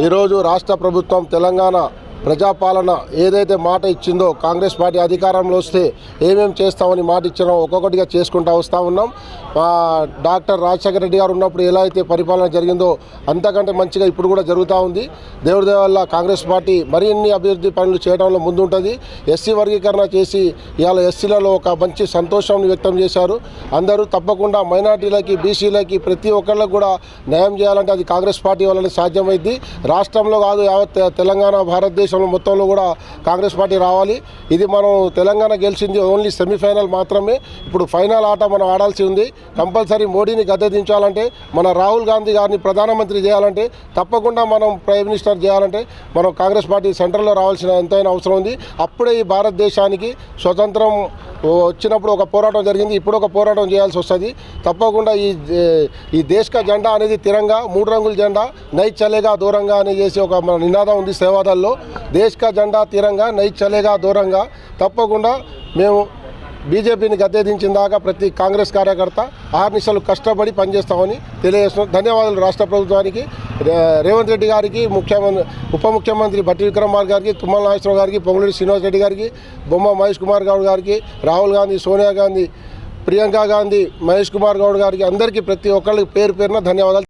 ఈరోజు రాష్ట్ర ప్రభుత్వం తెలంగాణ ప్రజాపాలన ఏదైతే మాట ఇచ్చిందో కాంగ్రెస్ పార్టీ అధికారంలో వస్తే ఏమేమి చేస్తామని మాట ఇచ్చినో ఒక్కొక్కటిగా చేసుకుంటూ వస్తూ ఉన్నాం. డాక్టర్ రాజశేఖర రెడ్డి గారు ఉన్నప్పుడు ఎలా అయితే పరిపాలన జరిగిందో అంతకంటే మంచిగా ఇప్పుడు కూడా జరుగుతూ ఉంది. దేవుడి దయ వల్ల కాంగ్రెస్ పార్టీ మరిన్ని అభివృద్ధి పనులు చేయడంలో ముందుంటుంది. ఎస్సీ వర్గీకరణ చేసి ఇవాళ ఎస్సీలలో ఒక మంచి సంతోషాన్ని వ్యక్తం చేశారు. అందరూ తప్పకుండా మైనార్టీలకి బీసీలకి ప్రతి ఒక్కళ్ళకి కూడా న్యాయం చేయాలంటే అది కాంగ్రెస్ పార్టీ వల్లనే సాధ్యమైంది. రాష్ట్రంలో కాదు యావత్ తెలంగాణ భారతదేశంలో మొత్తంలో కూడా కాంగ్రెస్ పార్టీ రావాలి. ఇది మనం తెలంగాణ గెలిచింది ఓన్లీ సెమీఫైనల్ మాత్రమే. ఇప్పుడు ఫైనల్ ఆట మనం ఆడాల్సి ఉంది. కంపల్సరీ మోడీని గద్దె దించాలంటే, మన రాహుల్ గాంధీ గారిని ప్రధానమంత్రి చేయాలంటే, తప్పకుండా మనం ప్రైమ్ మినిస్టర్ చేయాలంటే మనం కాంగ్రెస్ పార్టీ సెంట్రల్లో రావాల్సిన ఎంతైనా అవసరం ఉంది. అప్పుడే ఈ భారతదేశానికి స్వతంత్రం వచ్చినప్పుడు ఒక పోరాటం జరిగింది, ఇప్పుడు ఒక పోరాటం చేయాల్సి వస్తుంది. తప్పకుండా ఈ దేశ జెండా అనేది తిరంగా 3 రంగుల జెండా నై చలేగా దూరంగా అని చేసి ఒక మన నినాదం ఉంది సేవాదల్లో. దేశ జెండా తిరంగా నై చలేగా దూరంగా. తప్పకుండా మేము బీజేపీని గద్దెదించిన దాకా ప్రతి కాంగ్రెస్ కార్యకర్త ఆర్నిశలు కష్టపడి పనిచేస్తామని తెలియజేస్తున్నాం. ధన్యవాదాలు రాష్ట్ర ప్రభుత్వానికి, రేవంత్ రెడ్డి గారికి, ఉప ముఖ్యమంత్రి భట్టి విక్రమార్క గారికి, తుమ్మల నాగేశ్వరరావు గారికి, పొంగులేటి శ్రీనివాస్ రెడ్డి గారికి, బొమ్మ మహేష్ కుమార్ గౌడ్ గారికి, రాహుల్ గాంధీ, సోనియా గాంధీ, ప్రియాంక గాంధీ, మహేష్ కుమార్ గౌడ్ గారికి అందరికీ ప్రతి ఒక్కరికి పేరు పేరున ధన్యవాదాలు.